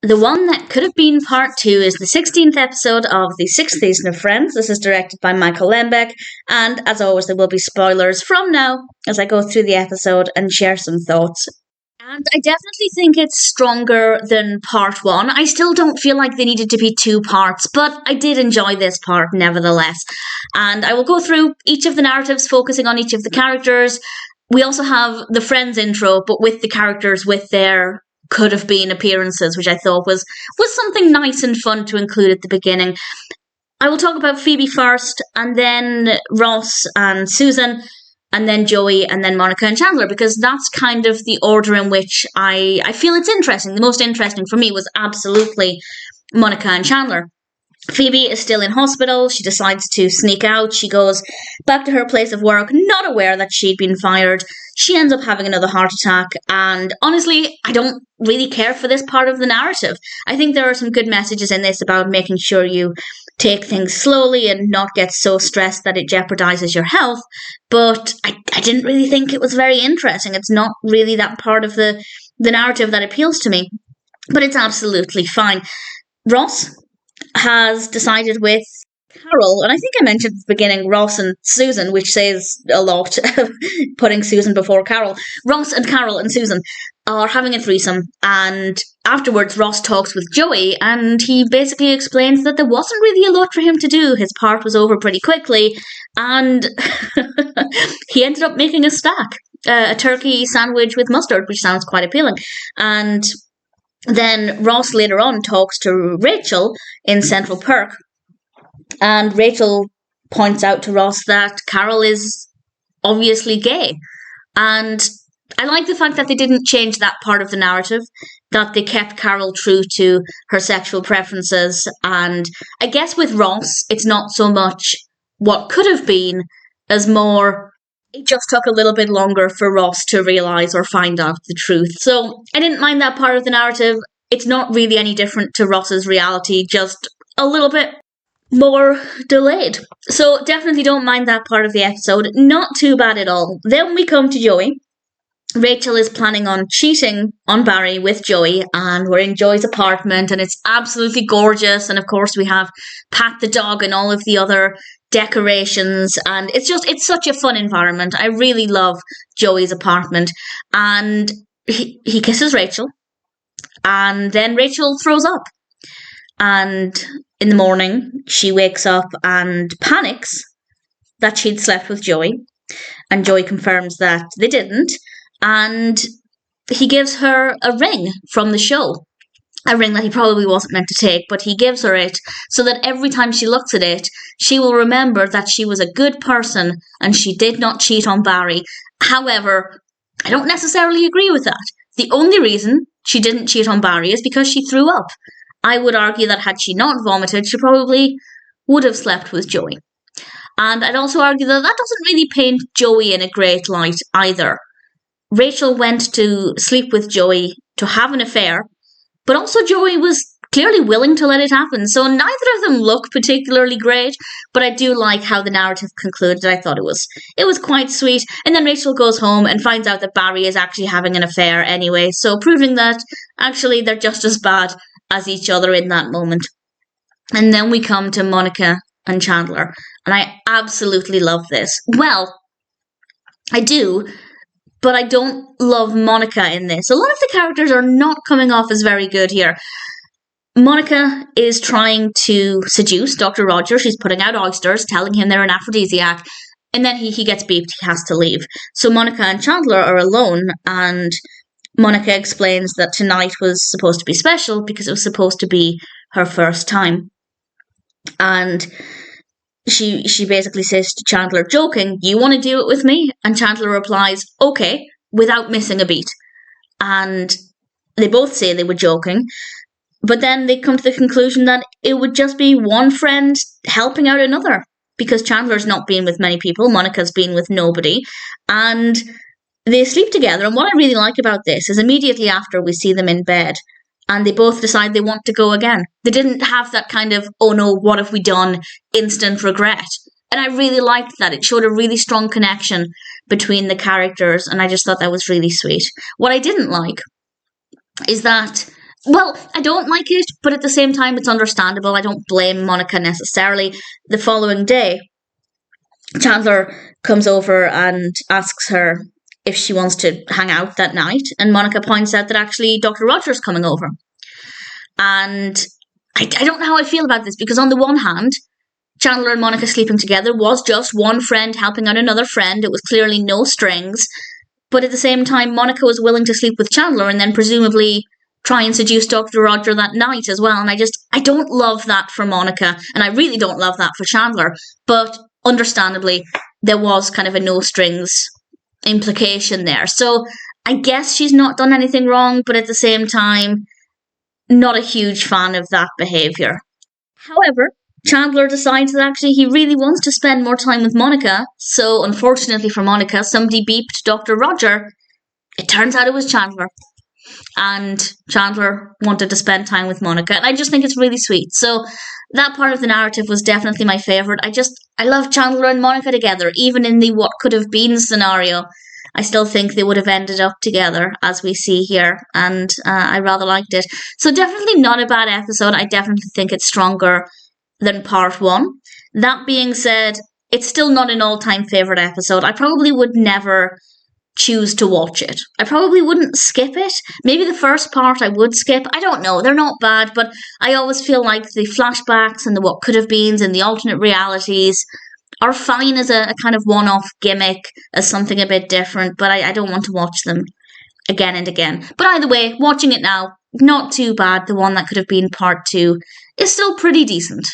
The one that could have been part 2 is the 16th episode of the 6th season of Friends. This is directed by Michael Lembeck, and as always, there will be spoilers from now as I go through the episode and share some thoughts. And I definitely think it's stronger than part 1. I still don't feel like they needed to be 2 parts, but I did enjoy this part nevertheless. And I will go through each of the narratives, focusing on each of the characters. We also have the Friends intro, but with the characters with their could have been appearances, which I thought was something nice and fun to include at the beginning. I will talk about Phoebe first, and then Ross and Susan, and then Joey, and then Monica and Chandler, because that's kind of the order in which I feel it's interesting. The most interesting for me was absolutely Monica and Chandler. Phoebe is still in hospital. She decides to sneak out. She goes back to her place of work, not aware that she'd been fired. She ends up having another heart attack, and honestly, I don't really care for this part of the narrative. I think there are some good messages in this about making sure you take things slowly and not get so stressed that it jeopardizes your health, but I didn't really think it was very interesting. It's not really that part of the narrative that appeals to me, but it's absolutely fine. Ross has decided with Carol, and I think I mentioned at the beginning Ross and Susan, which says a lot, putting Susan before Carol. Ross and Carol and Susan are having a threesome, and afterwards Ross talks with Joey, and he basically explains that there wasn't really a lot for him to do. His part was over pretty quickly, and he ended up making a stack, a turkey sandwich with mustard, which sounds quite appealing. And then Ross later on talks to Rachel in Central Perk, and Rachel points out to Ross that Carol is obviously gay. And I like the fact that they didn't change that part of the narrative, that they kept Carol true to her sexual preferences. And I guess with Ross, it's not so much what could have been as more it just took a little bit longer for Ross to realise or find out the truth. So I didn't mind that part of the narrative. It's not really any different to Ross's reality, just a little bit more delayed. So definitely don't mind that part of the episode. Not too bad at all. Then we come to Joey. Rachel is planning on cheating on Barry with Joey, and we're in Joey's apartment, and it's absolutely gorgeous. And of course we have Pat the dog and all of the other decorations, and it's such a fun environment. I really love Joey's apartment. And he kisses Rachel, and then Rachel throws up. And in the morning, she wakes up and panics that she'd slept with Joey. And Joey confirms that they didn't. And he gives her a ring from the show. A ring that he probably wasn't meant to take, but he gives her it so that every time she looks at it, she will remember that she was a good person and she did not cheat on Barry. However, I don't necessarily agree with that. The only reason she didn't cheat on Barry is because she threw up. I would argue that had she not vomited, she probably would have slept with Joey. And I'd also argue that that doesn't really paint Joey in a great light either. Rachel went to sleep with Joey to have an affair, but also Joey was clearly willing to let it happen. So neither of them look particularly great, but I do like how the narrative concluded. I thought it was quite sweet. And then Rachel goes home and finds out that Barry is actually having an affair anyway, so proving that actually they're just as bad as each other in that moment. And then we come to Monica and Chandler, and I absolutely love this. Well, I do, but I don't love Monica in this. A lot of the characters are not coming off as very good here. Monica is trying to seduce Dr. Roger. She's putting out oysters, telling him they're an aphrodisiac, and then he gets beeped, he has to leave. So Monica and Chandler are alone, and Monica explains that tonight was supposed to be special because it was supposed to be her first time. And she basically says to Chandler, joking, "You want to do it with me?" And Chandler replies, "Okay," without missing a beat. And they both say they were joking, but then they come to the conclusion that it would just be one friend helping out another, because Chandler's not been with many people, Monica's been with nobody, and they sleep together. And what I really like about this is immediately after we see them in bed, and they both decide they want to go again. They didn't have that kind of, oh no, what have we done, instant regret. And I really liked that. It showed a really strong connection between the characters, and I just thought that was really sweet. What I didn't like is that Well, I don't like it, but at the same time, it's understandable. I don't blame Monica necessarily. The following day, Chandler comes over and asks her if she wants to hang out that night, and Monica points out that actually Dr. Roger's coming over. And I don't know how I feel about this, because on the one hand, Chandler and Monica sleeping together was just one friend helping out another friend. It was clearly no strings. But at the same time, Monica was willing to sleep with Chandler and then presumably try and seduce Dr. Roger that night as well. And I don't love that for Monica. And I really don't love that for Chandler. But understandably, there was kind of a no strings implication there. So I guess she's not done anything wrong, but at the same time, not a huge fan of that behaviour. However, Chandler decides that actually he really wants to spend more time with Monica. So unfortunately for Monica, somebody beeped Dr. Roger. It turns out it was Chandler. And Chandler wanted to spend time with Monica. And I just think it's really sweet. So that part of the narrative was definitely my favourite. I love Chandler and Monica together. Even in the what could have been scenario, I still think they would have ended up together, as we see here. And I rather liked it. So definitely not a bad episode. I definitely think it's stronger than part one. That being said, it's still not an all-time favourite episode. I probably would never choose to watch it. I probably wouldn't skip it. Maybe the first part I would skip. I don't know. They're not bad, but I always feel like the flashbacks and the what could have beens and the alternate realities are fine as a kind of one-off gimmick, as something a bit different, but I don't want to watch them again and again. But either way, watching it now, not too bad. The one that could have been part two is still pretty decent.